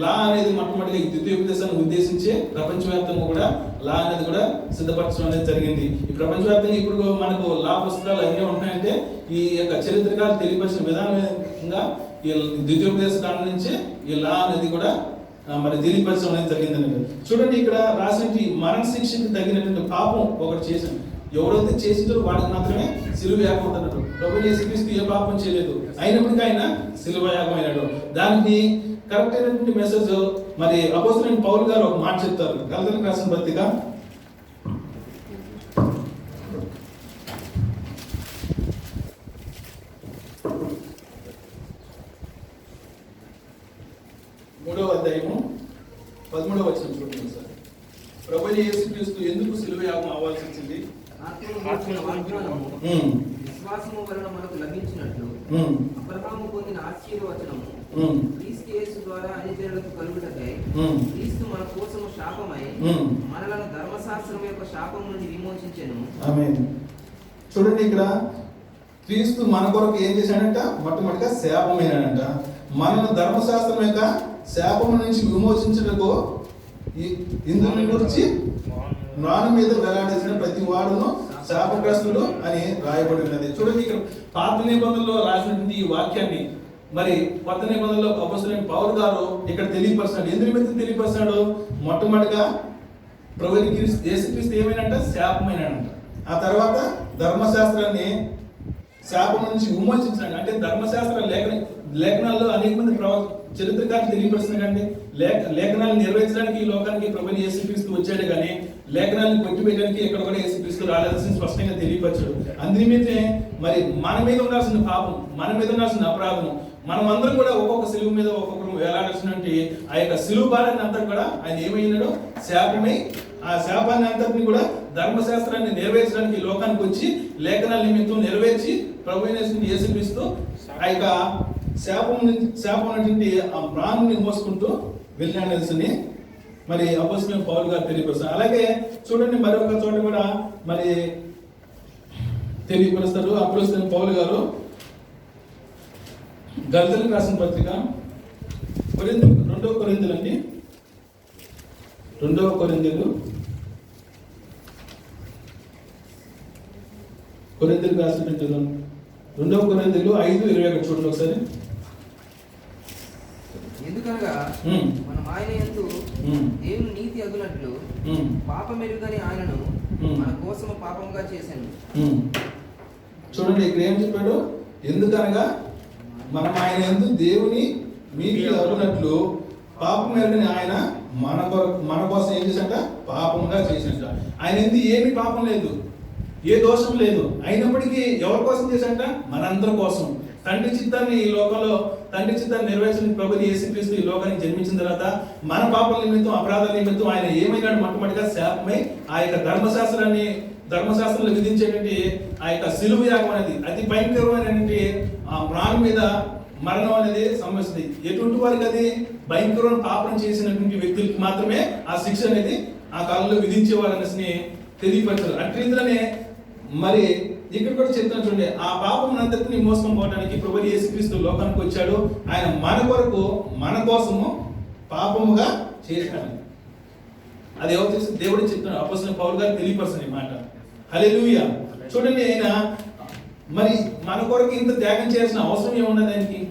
లా అనేది మొట్టమొదటిగా ఈ ద్వితీయోపదేశాన్ని ఉద్దేశించి ప్రపంచవ్యాప్తంగా కూడా లా అనేది కూడా సిద్ధపరచడం అనేది జరిగింది. ఈ ప్రపంచవ్యాప్తంగా ఇప్పుడు మనకు లా పుస్తకాలు అన్నీ ఉంటున్నాయంటే ఈ యొక్క చరిత్రకాలు తెలియపరిచిన విధానంగా ఈ ద్వితీయోపదేశ కాలం నుంచి ఈ లా అనేది కూడా మరి తెలియపరచడం అనేది జరిగిందండి. చూడండి, ఇక్కడ రాసినటువంటి మరణ శిక్షకి తగినటువంటి పాపం ఒకటి చేశాను. ఎవరైతే చేసిందో వాడికి మాత్రమే సిలువ యాగం అవుతున్నాడు. ప్రభువైన యేసుక్రీస్తు ఏ పాపం చేయలేదు, అయినప్పటికీ ఆయన సిలువ యాగం అయినాడు. దానికి కరెక్ట్ అయినటువంటి మెసేజ్ మరి అపోస్తలుడైన పౌలు గారు ఒక మాట చెప్తారు. గలతీయులకు రాసిన పత్రిక 3వ అధ్యాయము 13వ వచనం చూడండి సార్. ప్రభువైన యేసుక్రీస్తు ఎందుకు సిలువ యాగం అవ్వాల్సి వచ్చింది? విశ్వాసము వలన మనకు లభించినట్లు అబ్రహాము పొందిన ఆశీర్వచనము క్రీస్తు యేసు ద్వారా అన్ని జనులకు కలుగుటకై క్రీస్తు మన కోసము శాపమై మనలను ధర్మశాస్త్రం యొక్క శాపం నుండి విమోచించెను. ఆమేన్. చూడండి, ఇక్కడ క్రీస్తు మన కొరకు ఏం చేశాడంట? మొట్టమొదటిగా శాపమైనాడంట. మనల్ని ధర్మశాస్త్రం యొక్క శాపం నుంచి విమోచించటకు ఇందుని గురించి మ్రాను మీద వేలాడేసిన ప్రతి వాడును శాపగ్రస్తుడు అని రాయబడి ఉన్నది. చూడండి, ఇక్కడ పాత నిబంధనలో రాసినటువంటి ఈ వాక్యాన్ని మరి కొత్త నిబంధనలో అపోస్తలుడైన పౌలు గారు ఇక్కడ తెలియపరిచాడు. ఎందుకు మీద తెలియపరిచాడు? మొట్టమొదటిగా ప్రభువైన యేసుక్రీస్తు ఏమైనంట? శాపమైనాడంట. ఆ తర్వాత ధర్మశాస్త్రాన్ని శాపం నుంచి విమోచించాడు. అంటే ధర్మశాస్త్ర లేఖనాల్లో అనేక మంది చరిత్రకారులు తెలియపరుస్తున్నారండి. లేఖనాలు నిర్వహించడానికి ఈ లోకానికి ప్రభువైన యేసుక్రీస్తు వచ్చాడు, కానీ లేఖనాలను కొట్టివేయడానికి ఎక్కడ కూడా యేసుక్రీస్తు రాలేదని స్పష్టంగా తెలియపరచాడు. అందునిమిత్తే మరి మన మీద ఉండాల్సిన పాపం, మన మీద ఉండాల్సిన అపరాధం, మనం అందరం కూడా ఒక్కొక్క సిలువ మీద ఒక్కొక్కరు వేలాడాల్సినటువంటి ఆ యొక్క సిలువ భారాన్ని అంతా కూడా ఆయన ఏమైనాడో శాపమై ఆ శాపాన్ని అంతటిని కూడా ధర్మశాస్త్రాన్ని నెరవేర్చడానికి ఈ లోకానికి వచ్చి లేఖనాల నిమిత్తం నెరవేర్చి ప్రభువైన యేసుక్రీస్తు ఆ యొక్క శాపం అనేటువంటి ఆ మ్రానుని మోసుకుంటూ వెళ్ళాడని మరి అపోస్తలుడైన పౌలు గారు తెలియపరుస్తారు. అలాగే చూడండి, మరొక చోట కూడా మరి తెలియపరుస్తారు అపోస్తలుడైన పౌలు గారు గలతీయులకు రాసిన పత్రిక 2వ కొరింథీయులు అండి, 2వ కొరింథీయులు రాసినటువంటి 2వ కొరింథీయులు 5:21 చూడండి ఒకసారి. ఎందుకనగా మనం ఆయన యందు దేవుని నీతి అగునట్లు పాపమెరుగని ఆయనను మన కోసము పాపంగా చేశాను. చూడండి, ఇక్కడ ఏం చెప్పాడు? ఎందుకనగా మనం ఆయన యందు దేవుని నీతి అగునట్లు పాపం ఎరుగని ఆయన మన కోసం ఏం చేశాట? పాపంగా చేశాట. ఆయన ఎందు ఏమి పాపం లేదు, ఏ దోషం లేదు, అయినప్పటికీ ఎవరి కోసం చేశాట? మనందరి కోసం. తండ్రి చిత్తాన్ని ఈ లోకంలో తండ్రి చిత్తాన్ని నెరవేర్చిన ప్రభువైన యేసుక్రీస్తు ఈ లోకానికి జన్మించిన తర్వాత మన పాపల నిమిత్తం అపరాధాల నిమిత్తం ఆయన ఏమైనాడు? మొట్టమొదటిగా శాపమై ఆ యొక్క ధర్మశాస్త్రంలో విధించేటువంటి ఆ యొక్క సిలువ యాగం అనేది అతి భయంకరమైనటువంటి ఆ మ్రాను మీద మరణం అనేది సంభవిస్తుంది. ఎటువంటి వారికి అది భయంకరమైన పాపం చేసినటువంటి వ్యక్తులకి మాత్రమే ఆ శిక్ష అనేది ఆ కాలంలో విధించేవారు అనేసి తెలియపరచారు. అట్లీతనే మరి ఇక్కడ కూడా చెప్తాను చూడండి, ఆ పాపం అంతటిని మోసుకొని పోవడానికి ప్రభువు యేసుక్రీస్తు లోకానికి వచ్చాడు. ఆయన మన కొరకు మన కోసము పాపముగా చేశాడు. అది ఎవరు చేసి దేవుడు చెప్తున్నాడు. అపోస్తలుడైన పౌలు గారు తెలియపరుస్తుంది ఈ మాట. హల్లెలూయా. చూడండి, ఆయన మరి మన కొరకు ఇంత త్యాగం చేయాల్సిన అవసరం ఏమున్నది ఆయనకి?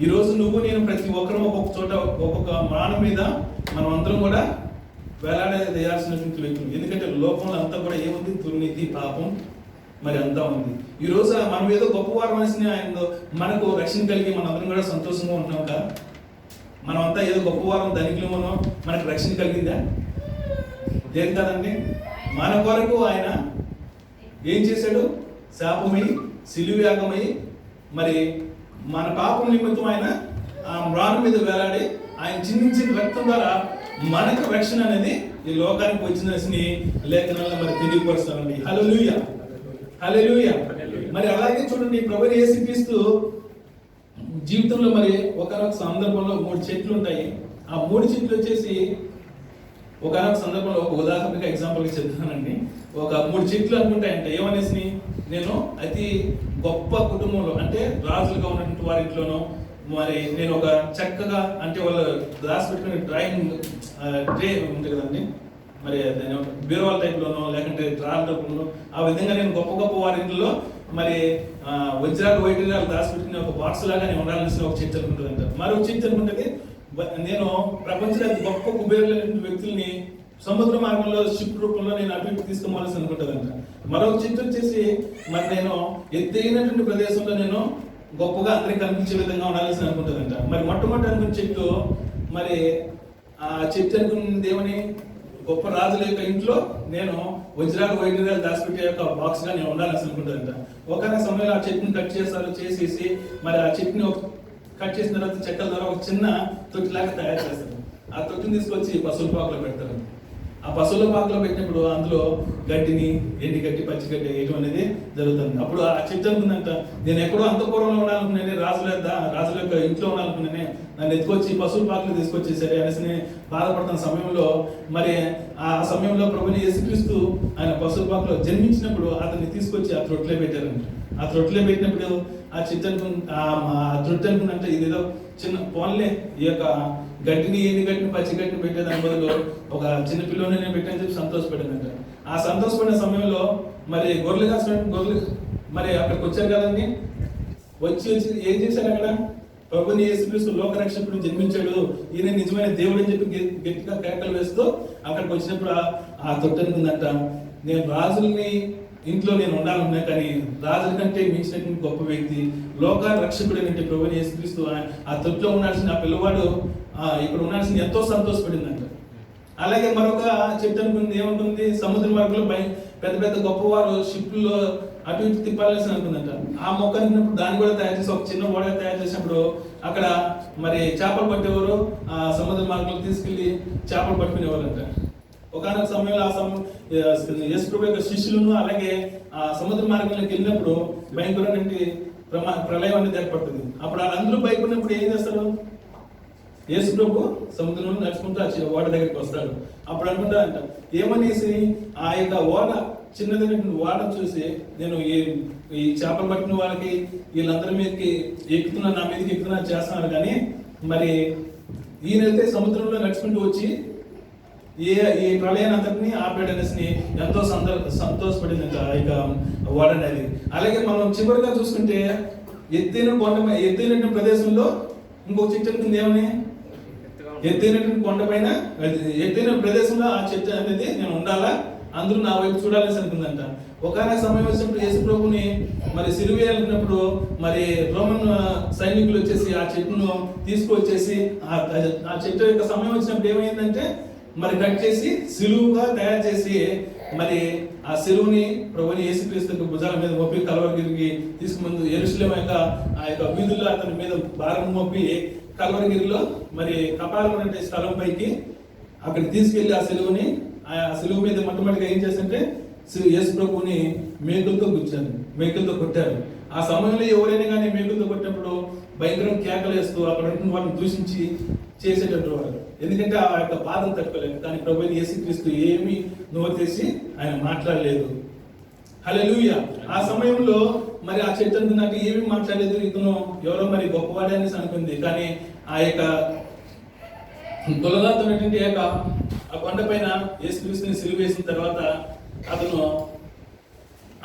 ఈరోజు నువ్వు నేను ప్రతి ఒక్కరూ ఒక్కొక్క చోట ఒక్కొక్క మానం మీద మనం అందరం కూడా వేలాడేయాల్సినటువంటి వ్యక్తులు. ఎందుకంటే లోకంలో అంతా కూడా ఏముంది? దుర్నీతి, పాపం మరి అంతా ఉంది. ఈ రోజు మనం ఏదో గొప్పవారం అనేసి ఆయన మనకు రక్షణ కలిగి మనం అందరం కూడా సంతోషంగా ఉంటున్నాం కదా. మనం అంతా ఏదో గొప్పవారం ధనికులమనో మనకు రక్షణ కలిగిందా? లేదు కదండి. మన కొరకు ఆయన ఏం చేశాడు? శాపమై సిలువయాగమై మరి మన పాపం నిమిత్తం ఆయన ఆ మ్రాను మీద వేలాడి ఆయన చిందించిన రక్తం ద్వారా మనకు రక్షణ అనేది ఈ లోకానికి వచ్చిందని లేఖనాల్లో మరి తెలియపరుస్తానండి. హల్లెలూయా, హల్లెలూయా. మరి అలాగే చూడండి, ప్రభువు యేసుక్రీస్తు జీవితంలో మరి ఒకనొక సందర్భంలో 3 చెట్లు ఉంటాయి. ఆ 3 చెట్లు వచ్చేసి ఒకనొక సందర్భంలో ఒక ఉదాహరణగా ఎగ్జాంపుల్గా చెప్తానండి. ఒక 3 చెట్లు అనుకుంటాయంట. ఏమనేసి, నేను అతి గొప్ప కుటుంబంలో అంటే రాజులుగా ఉన్నటువంటి వారి ఇంట్లోనో మరి నేను ఒక చక్కగా అంటే వాళ్ళు దాచి పెట్టుకునే డ్రాయింగ్ ట్రే ఉంది కదండి, మరి నేను బీరువాల టైప్లోనో లేకుంటే డ్రాల్ టైప్లోనో ఆ విధంగా నేను గొప్ప గొప్ప వారి ఇంట్లో మరి వజ్రాలు వైఢూర్యాలు దాచి పెట్టుకునే ఒక బాక్స్ లాగా నేను ఉండాల్సిన ఒక చెట్టు అనుకుంటుందంట. మరో చెట్టు అనుకుంటుంది, నేను ప్రపంచంలో అతి గొప్ప కుబేరులైన వ్యక్తుల్ని సముద్ర మార్గంలో షిప్ రూపంలో నేను అభివృద్ధి తీసుకోవాల్సి అనుకుంటుందంట. మరొక చెట్టు వచ్చేసి మరి నేను ఎత్తైనటువంటి ప్రదేశంలో నేను గొప్పగా అందరికి కనిపించే విధంగా ఉండాల్సి అనుకుంటుందంట. మరి మొట్టమొదటి అనుకున్న చెట్టు మరి ఆ చెట్టు అనుకున్నది ఏమని? గొప్ప రాజుల యొక్క ఇంట్లో నేను వజ్రాలు వైఢూర్యాలు దాచిపెట్టే యొక్క బాక్స్ గా నేను ఉండాల్సి అనుకుంటుందంట. ఒకనొక సమయంలో ఆ చెట్టుని కట్ చేసేసి మరి ఆ చెట్టుని కట్ చేసిన తర్వాత చెక్కల ద్వారా ఒక చిన్న తొట్టిలాగా తయారు చేస్తారు. ఆ తొట్టిని తీసుకొచ్చి పశువుల పాకలో పెడతారు. ఆ పశువుల పాకలో పెట్టినప్పుడు అందులో గడ్డిని, ఎండి గడ్డి, పచ్చి గడ్డి వేయటం అనేది జరుగుతుంది. అప్పుడు ఆ చెట్టు అనుకుందంట, నేను ఎక్కడో అంతఃపురంలో ఉండాలనుకున్నానే, రాజుల యొక్క ఇంట్లో ఉండాలనుకున్నానే, నన్ను ఎత్తుకొచ్చి పశువుల పాకలు తీసుకొచ్చేసరి అనేసి బాధపడుతున్న సమయంలో మరి ఆ సమయంలో ప్రభువుని యేసుక్రీస్తు ఆయన పశువుల పాకలో జన్మించినప్పుడు అతన్ని తీసుకొచ్చి ఆ త్రొట్లో పెట్టారంట. ఆ త్రొట్లో పెట్టినప్పుడు ఆ చెట్టు త్రొట్టు అనుకుందంటే ఇదేదో చిన్న పోన్లే, ఈ యొక్క గడ్డిని, ఎండి గడ్డిని, పచ్చి గడ్డిని పెట్టేదాని బదులు ఒక చిన్న పిల్లని నేను పెట్టని చెప్పి సంతోషపడిందంట. ఆ సంతోషపడిన సమయంలో మరి గొర్రెలు కాసినట్టు గొర్రెలు మరి అక్కడికి వచ్చారు కదండి. వచ్చి ఏం చేశారు? అక్కడ ప్రభువుని యేసుక్రీస్తు లోకరక్షకుడు జన్మించాడు, ఈయన నిజమైన దేవుడు అని చెప్పి గట్టిగా కేకలు వేస్తూ అక్కడికి వచ్చినప్పుడు ఆ తొట్టు అనుకుందంట, నేను రాజుల్ని ఇంట్లో నేను ఉండాలన్నా కానీ రాజుల కంటే మించినటువంటి గొప్ప వ్యక్తి, లోక రక్షకుడు అంటే ప్రభువుని యేసుక్రీస్తు ఆ తొట్టులో ఉండాల్సిన ఆ పిల్లవాడు ఇక్కడ ఉండాల్సిన ఎంతో సంతోషపడిందంట. అలాగే మరొక చెట్టు అనుకుంది, ఏమనుకుంది? సముద్ర మార్గంలో పెద్ద పెద్ద గొప్పవారు షిప్లో అటు ఇటు తిప్పాల్సి అనుకుందంట. ఆ మొక్క అనుకున్నప్పుడు దాన్ని కూడా తయారు చేసి ఒక చిన్న ఓడ తయారు చేసినప్పుడు అక్కడ మరి చేపలు పట్టేవారు ఆ సముద్ర మార్గంలో తీసుకెళ్లి చేపలు పట్టుకునేవారంట. ఒకనొక సమయంలో యేసు ప్రభు యొక్క శిష్యులను అలాగే ఆ సముద్ర మార్గంలోకి వెళ్ళినప్పుడు భయంకరమైన ప్రళయం అనేది ఏర్పడుతుంది. అప్పుడు వాళ్ళందరూ భయపడినప్పుడు ఏం చేస్తారు? యేసు ప్రభు సముద్రంలో నడుచుకుంటూ ఆ ఓడ దగ్గరికి వస్తాడు. అప్పుడు అనుకుంటారంట, ఏమనేసి ఆ యొక్క ఓడ చిన్నదైనటువంటి ఓడ చూసి, నేను ఈ చేపలు పట్టిన వాళ్ళకి వీళ్ళందరి మీదకి ఎక్కుతున్నా, నా మీదకి ఎక్కుతున్నా చేస్తున్నారు, కానీ మరి ఈయనైతే సముద్రంలో నడుచుకుంటూ వచ్చి ఈ ప్రళయాన్ని అంతటిని ఆపాడనేసి ఎంతో సంతోషపడిందంట ఆ యొక్క ఓడ అనేది. అలాగే మనం చివరిగా చూసుకుంటే ఎత్తైన ప్రదేశంలో ఇంకొక చెట్టు ఉంటుంది. ఏమని? ఎత్తైనటువంటి కొండపైన ఎత్తైన ప్రదేశంలో ఆ చెట్టు అనేది నేను ఉండాలా, అందరూ నా వైపు చూడాలని అనుకుందంట. ఒకనొక సమయం వచ్చినప్పుడు యేసు ప్రభుని మరి సిలువ వేయాలనుకున్నప్పుడు మరి రోమన్ సైనికులు వచ్చేసి ఆ చెట్టును తీసుకువచ్చేసి ఆ చెట్టు యొక్క సమయం వచ్చినప్పుడు ఏమైందంటే మరి కట్ చేసి సిలువుగా తయారు చేసి మరి ఆ సిలువుని ప్రభువుని యేసుక్రీస్తు భుజాల మీద మోపి కల్వరిగిరికి తీసుకుని యెరూషలేము యొక్క ఆ యొక్క వీధుల్లో అతని మీద భారం మోపి కల్వరిగిరిలో మరి కపాలం అనే స్థలం పైకి అక్కడ తీసుకెళ్లి ఆ సిలువు మీద మొట్టమొదటిగా ఏం చేస్తుంటే యేసు ప్రభువుని మేకులతో గుచ్చారు, మేకులతో కొట్టారు. ఆ సమయంలో ఎవరైనా కానీ మేకులతో కొట్టినప్పుడు భయంకరం కేకలు వేస్తూ అక్కడ వారిని దూషించి చేసేటట్టు వారు, ఎందుకంటే ఆ యొక్క బాధను తట్టుకోలేదు. కానీ ప్రభువుని యేసుక్రీస్తు ఏమీ నోరు తెసి ఆయన మాట్లాడలేదు. హల్లెలూయా. ఆ సమయంలో మరి ఆ చెట్టు నాకు ఏమీ మాట్లాడలేదు, ఇతను ఎవరో మరి గొప్పవాడే అనేసి అనుకుంది. కానీ ఆ యొక్క తొలగాతున్నటువంటి ఆ కొండ పైన యేసుక్రీస్తుని సిలువ వేసిన తర్వాత అతను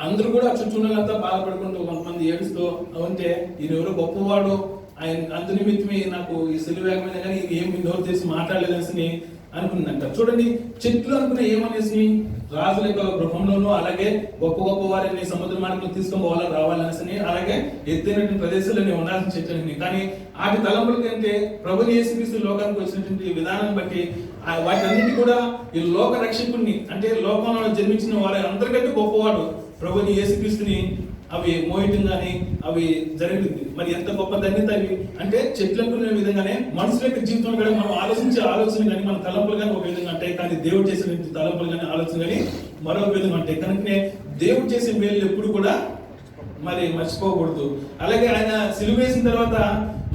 అందరూ కూడా చుట్టూనంతా బాధపడుకుంటూ కొంతమంది ఏడుస్తూ ఉంటే ఈయన ఎవరో గొప్పవాడు, ఆయన అందు నిమిత్తమే నాకు ఈ సిలువ వేగమైన కానీ ఏమి నోరు చేసి మాట్లాడలేదనేసి అనుకుందంట. చూడండి, చెట్లు అనుకునే ఏమనేసి రాజుల యొక్క గృహంలోనూ అలాగే గొప్ప గొప్ప వారిని సముద్ర మార్గంలో తీసుకొని పోవాలని రావాలనేసి అలాగే ఎత్తైనటువంటి ప్రదేశాలని ఉండాల్సిన చెట్లని. కానీ వాటి తలంపుల కంటే ప్రభుని యేసుక్రీస్తు లోకానికి వచ్చినటువంటి విధానం బట్టి వాటన్నిటి కూడా ఈ లోక రక్షకుడిని అంటే లోకంలో జన్మించిన వారి అందరికంటే గొప్పవాడు ప్రభుని యేసుక్రీస్తుని అవి మోయటం కానీ అవి జరిగింది. మరి ఎంత గొప్ప ధన్యత అవి అంటే చెట్లు అనుకునే విధంగానే మనుషుల యొక్క జీవితంలో కూడా మనం ఆలోచించే ఆలోచన కానీ మన తలంపులు కానీ ఒక విధంగా ఉంటాయి, కానీ దేవుడు చేసిన తలంపులు కానీ ఆలోచన కానీ మరొక విధంగా ఉంటాయి. కనుకనే దేవుడు చేసే మేలు ఎప్పుడు కూడా మరి మర్చిపోకూడదు. అలాగే ఆయన సిలువ వేసిన తర్వాత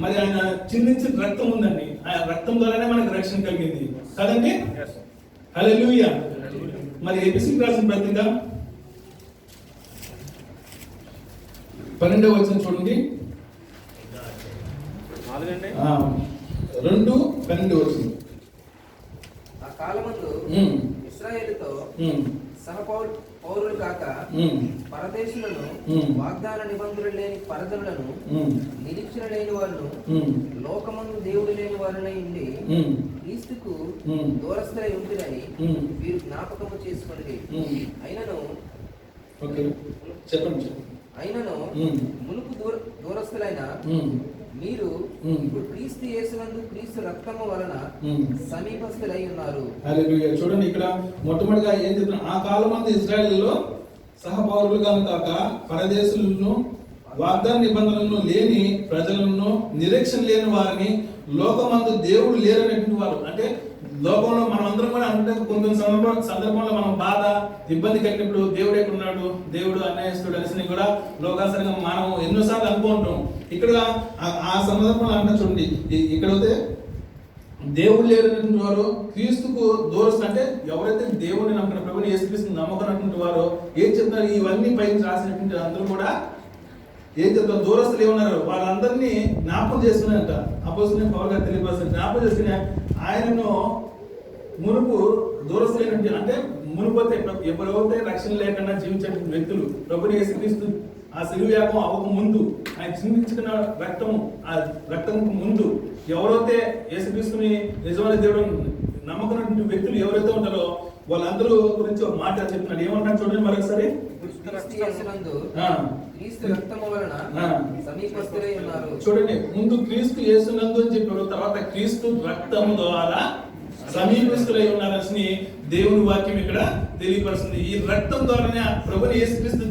మరి ఆయన చిందించిన రక్తం ఉందండి, ఆ రక్తం ద్వారానే మనకు రక్షణ కలిగింది కదండి. హల్లెలూయా. మరి ఎఫెసీయులకు రాసిన పత్రిక 12వ వచనం చూడండి, 2:12 వచనం. ఆ కాలమందు ఇశ్రాయేలుతో పౌరులు కాక పరదేశులను, వాగ్దాన నిబంధనలు లేని పరజనులను, నిరీక్షణ లేని వారును, లోకమందు దేవుడు లేని వారిని ఉండి క్రీస్తుకు దూరస్థులై ఉంటుందని వీరు జ్ఞాపకము చేసుకుని అయినను మునుపు దూరస్థులైన మీరు ఇప్పుడు క్రీస్తు యేసునందు క్రీస్తు రక్తము వలన సమీపస్థులై ఉన్నారు. హల్లెలూయా. చూడండి, ఇక్కడ మొట్టమొదటిగా ఏం చెప్తున్నా, ఆ కాలం మంది ఇశ్రాయేలులో సహపౌరులుగాను కాక పరదేశులను, వాగ్దాన నిబంధనలను లేని ప్రజలను, నిరీక్షణ లేని వారిని, లోకమందు దేవుడు లేరనేటువంటి వారు. అంటే లోకంలో మనం అందరం కూడా అంటే కొన్ని సందర్భంలో మనం బాధ ఇబ్బంది కలిగినప్పుడు దేవుడు ఎక్కడున్నాడు, దేవుడు అన్యాయస్తుడు అనేసి కూడా లోకాసరంగా మనం ఎన్నోసార్లు అనుకుంటాం. ఇక్కడ ఆ సందర్భంలో అంటే చూడండి, ఇక్కడైతే దేవుడు లేరనేటువంటి వారు క్రీస్తుకు దూరస్తులు. అంటే ఎవరైతే దేవుడిని నమ్ముకున్న ప్రభుని యేసుక్రీస్తుని నమ్మకున్నటువంటి వారు ఏం చెప్తున్నారు, ఇవన్నీ పైన రాసినటువంటి అందరూ కూడా ఏం చెప్తారు, దూరస్తులు ఏమన్నారు, వాళ్ళందరినీ జ్ఞాపకం చేసుకున్నారంట. అపోస్తలుడైన పౌలు గారు తెలియపరుస్తారు, జ్ఞాపకం చేసుకుని ఆయనను మునుపు దూరస్తులైన అంటే మునుపోతే ఎవరైతే రక్షణ లేకుండా జీవించే వ్యక్తులు ప్రభుని యేసుక్రీస్తు ఆ సిలువ యాగం అవ్వక ముందు ఆయన చిందించుకున్న రక్తము, ఆ రక్తం ముందు ఎవరైతే యేసుక్రీస్తుని నిజమైన దేవుడు నమ్మకమైనటువంటి వ్యక్తులు ఎవరైతే ఉంటారో వాళ్ళందరూ గురించి ఒక మాట చెప్తున్నాడు. ఏమంటారు చూడండి మరొకసారి, చూడండి, ముందు క్రీస్తు యేసునందు అని చెప్పారు, తర్వాత క్రీస్తు రక్తము ద్వారా సమీపస్తులై ఉన్నారని దేవుని వాక్యం ఇక్కడ తెలియపరుస్తుంది. ఈ రక్తం ద్వారానే ప్రభుని యేసుక్రీస్తు